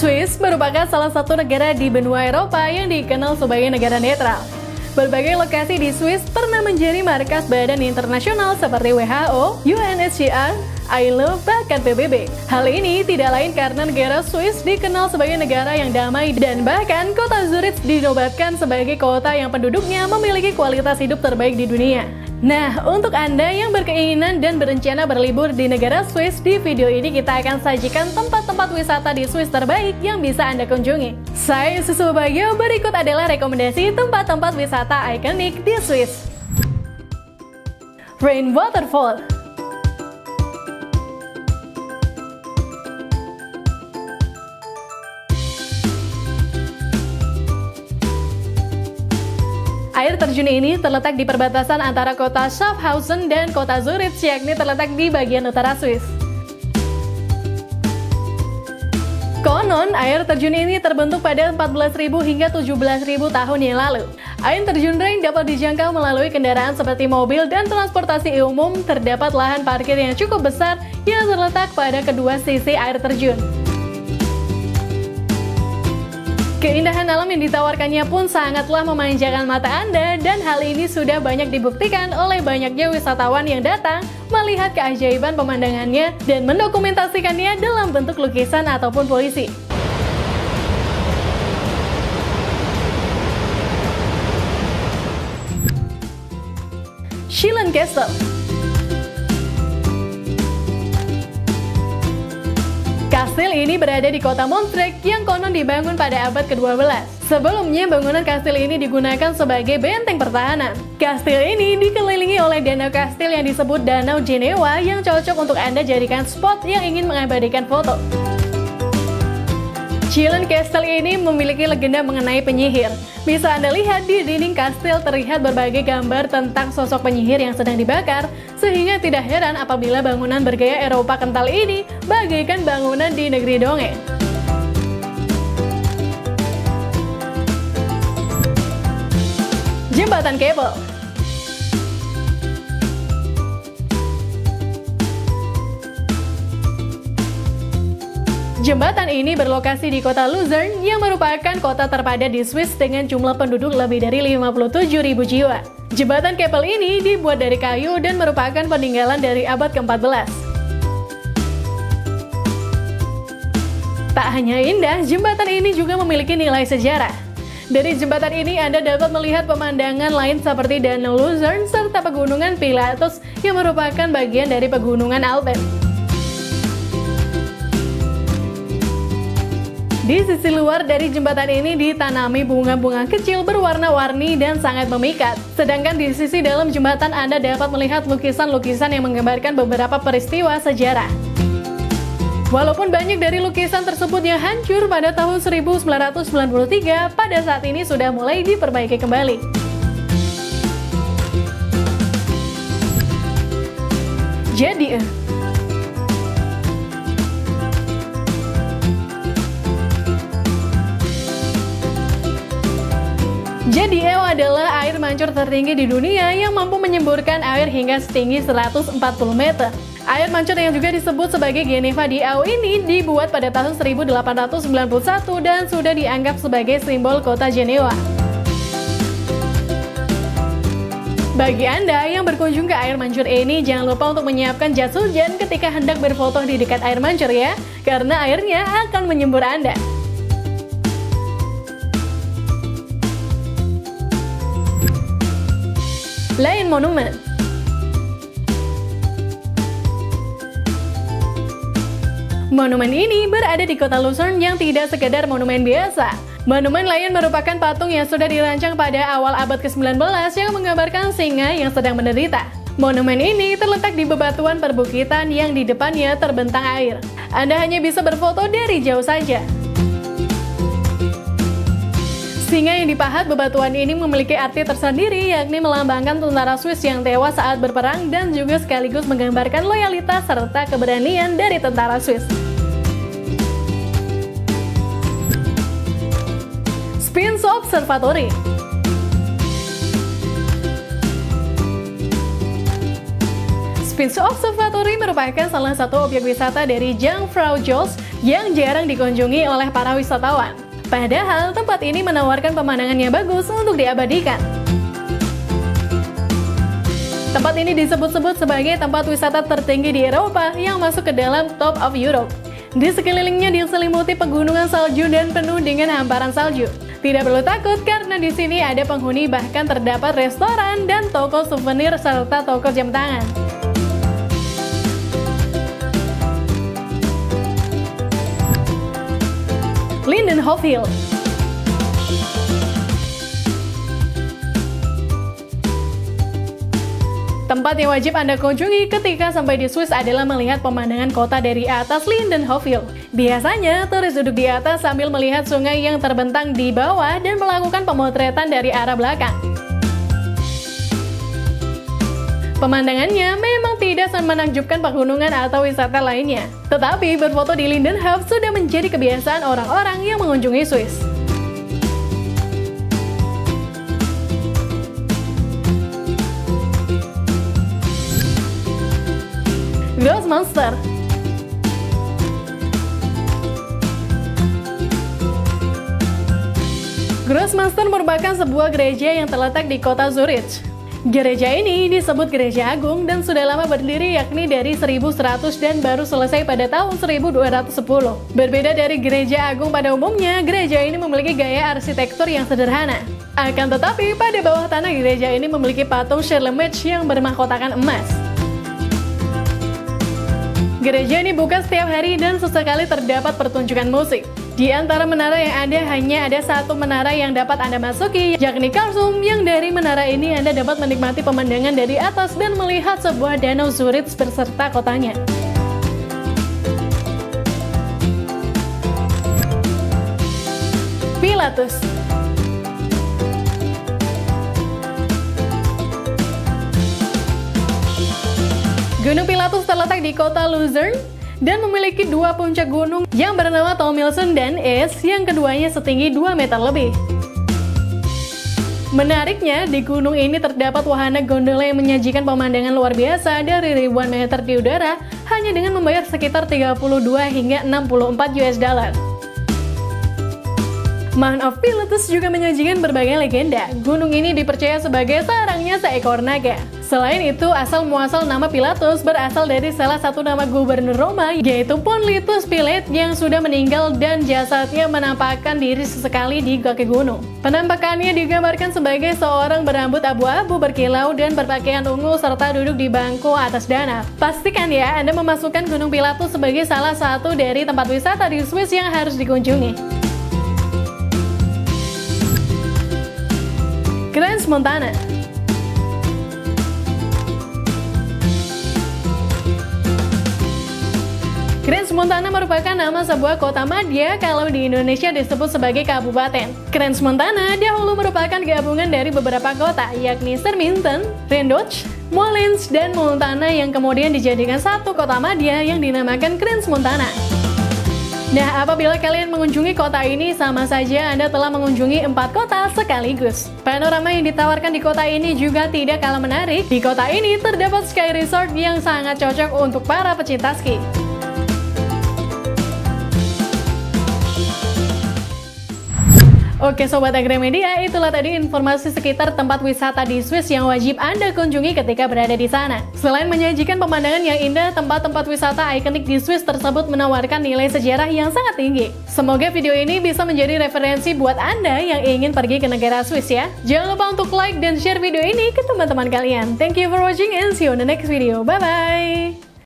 Swiss merupakan salah satu negara di benua Eropa yang dikenal sebagai negara netral. Berbagai lokasi di Swiss pernah menjadi markas badan internasional seperti WHO, UNHCR, ILO, bahkan PBB. Hal ini tidak lain karena negara Swiss dikenal sebagai negara yang damai dan bahkan kota Zurich dinobatkan sebagai kota yang penduduknya memiliki kualitas hidup terbaik di dunia. Nah, untuk Anda yang berkeinginan dan berencana berlibur di negara Swiss, di video ini kita akan sajikan tempat-tempat wisata di Swiss terbaik yang bisa Anda kunjungi. Saya Susu Bagio, berikut adalah rekomendasi tempat-tempat wisata ikonik di Swiss. Rhein Waterfall. Air terjun ini terletak di perbatasan antara kota Schaffhausen dan kota Zurich, yakni terletak di bagian utara Swiss. Konon, air terjun ini terbentuk pada 14.000 hingga 17.000 tahun yang lalu. Air terjun Rhein dapat dijangkau melalui kendaraan seperti mobil dan transportasi umum. Terdapat lahan parkir yang cukup besar yang terletak pada kedua sisi air terjun. Keindahan alam yang ditawarkannya pun sangatlah memanjakan mata Anda, dan hal ini sudah banyak dibuktikan oleh banyaknya wisatawan yang datang melihat keajaiban pemandangannya dan mendokumentasikannya dalam bentuk lukisan ataupun puisi. Schillen Castle. Kastil ini berada di kota Montrecht yang konon dibangun pada abad ke-12. Sebelumnya, bangunan kastil ini digunakan sebagai benteng pertahanan. Kastil ini dikelilingi oleh danau kastil yang disebut Danau Genewa yang cocok untuk Anda jadikan spot yang ingin mengabadikan foto. Schillen Castle ini memiliki legenda mengenai penyihir. Bisa Anda lihat di dinding kastil terlihat berbagai gambar tentang sosok penyihir yang sedang dibakar, sehingga tidak heran apabila bangunan bergaya Eropa kental ini bagaikan bangunan di negeri dongeng. Jembatan Kabel. Jembatan ini berlokasi di kota Luzern yang merupakan kota terpadat di Swiss dengan jumlah penduduk lebih dari 57.000 jiwa. Jembatan Kabel ini dibuat dari kayu dan merupakan peninggalan dari abad ke-14. Tak hanya indah, jembatan ini juga memiliki nilai sejarah. Dari jembatan ini Anda dapat melihat pemandangan lain seperti Danau Luzern serta pegunungan Pilatus yang merupakan bagian dari pegunungan Alpen. Di sisi luar dari jembatan ini ditanami bunga-bunga kecil berwarna-warni dan sangat memikat. Sedangkan di sisi dalam jembatan Anda dapat melihat lukisan-lukisan yang menggambarkan beberapa peristiwa sejarah. Walaupun banyak dari lukisan tersebut yang hancur pada tahun 1993, pada saat ini sudah mulai diperbaiki kembali. Jadi, Jadiel adalah air mancur tertinggi di dunia yang mampu menyemburkan air hingga setinggi 140 meter. Air mancur yang juga disebut sebagai Geneva di Au ini dibuat pada tahun 1891 dan sudah dianggap sebagai simbol kota Jenewa. Bagi Anda yang berkunjung ke air mancur ini, jangan lupa untuk menyiapkan jas hujan ketika hendak berfoto di dekat air mancur ya, karena airnya akan menyembur Anda. Lain Monumen. Monumen ini berada di kota Luzern yang tidak sekedar monumen biasa. Monumen Lion merupakan patung yang sudah dirancang pada awal abad ke-19 yang menggambarkan singa yang sedang menderita. Monumen ini terletak di bebatuan perbukitan yang di depannya terbentang air. Anda hanya bisa berfoto dari jauh saja. Singa yang dipahat bebatuan ini memiliki arti tersendiri, yakni melambangkan tentara Swiss yang tewas saat berperang dan juga sekaligus menggambarkan loyalitas serta keberanian dari tentara Swiss. Sphinx Observatory. Sphinx Observatory merupakan salah satu objek wisata dari Jungfrau Joch yang jarang dikunjungi oleh para wisatawan. Padahal tempat ini menawarkan pemandangan yang bagus untuk diabadikan. Tempat ini disebut-sebut sebagai tempat wisata tertinggi di Eropa yang masuk ke dalam Top of Europe. Di sekelilingnya diselimuti pegunungan salju dan penuh dengan hamparan salju. Tidak perlu takut karena di sini ada penghuni, bahkan terdapat restoran dan toko souvenir serta toko jam tangan. Lindenhof Hill. Tempat yang wajib Anda kunjungi ketika sampai di Swiss adalah melihat pemandangan kota dari atas Lindenhof Hill. Biasanya, turis duduk di atas sambil melihat sungai yang terbentang di bawah dan melakukan pemotretan dari arah belakang. Pemandangannya memang tidak semenakjubkan pegunungan atau wisata lainnya. Tetapi berfoto di Lindenhof sudah menjadi kebiasaan orang-orang yang mengunjungi Swiss. Grossmünster. Grossmünster merupakan sebuah gereja yang terletak di kota Zurich. Gereja ini disebut Gereja Agung dan sudah lama berdiri, yakni dari 1100 dan baru selesai pada tahun 1210. Berbeda dari Gereja Agung pada umumnya, gereja ini memiliki gaya arsitektur yang sederhana. Akan tetapi, pada bawah tanah gereja ini memiliki patung Schleiermacher yang bermahkotakan emas. Gereja ini buka setiap hari dan sesekali terdapat pertunjukan musik. Di antara menara yang ada, hanya ada satu menara yang dapat Anda masuki, yakni Karlsum, yang dari menara ini Anda dapat menikmati pemandangan dari atas dan melihat sebuah danau Zurich beserta kotanya. Pilatus. Gunung Pilatus terletak di kota Luzern dan memiliki dua puncak gunung yang bernama Thomilsen dan Es, yang keduanya setinggi 2 meter lebih. Menariknya, di gunung ini terdapat wahana gondola yang menyajikan pemandangan luar biasa dari ribuan meter di udara hanya dengan membayar sekitar 32 hingga 64 US dollar. Mount of Pilatus juga menyajikan berbagai legenda. Gunung ini dipercaya sebagai sarangnya seekor naga. Selain itu, asal-muasal nama Pilatus berasal dari salah satu nama gubernur Roma, yaitu Pontius Pilate, yang sudah meninggal dan jasadnya menampakkan diri sesekali di kaki gunung. Penampakannya digambarkan sebagai seorang berambut abu-abu berkilau dan berpakaian ungu serta duduk di bangku atas danau. Pastikan ya, Anda memasukkan Gunung Pilatus sebagai salah satu dari tempat wisata di Swiss yang harus dikunjungi. Crans-Montana. Crans-Montana merupakan nama sebuah kota madya kalau di Indonesia disebut sebagai kabupaten. Crans-Montana dahulu merupakan gabungan dari beberapa kota, yakni Serminten, Rindouch, Moulins, dan Montana yang kemudian dijadikan satu kota madya yang dinamakan Crans-Montana. Nah, apabila kalian mengunjungi kota ini, sama saja Anda telah mengunjungi 4 kota sekaligus. Panorama yang ditawarkan di kota ini juga tidak kalah menarik. Di kota ini terdapat ski resort yang sangat cocok untuk para pecinta ski. Oke Sobat Agramedia, itulah tadi informasi sekitar tempat wisata di Swiss yang wajib Anda kunjungi ketika berada di sana. Selain menyajikan pemandangan yang indah, tempat-tempat wisata ikonik di Swiss tersebut menawarkan nilai sejarah yang sangat tinggi. Semoga video ini bisa menjadi referensi buat Anda yang ingin pergi ke negara Swiss ya. Jangan lupa untuk like dan share video ini ke teman-teman kalian. Thank you for watching and see you on the next video. Bye-bye!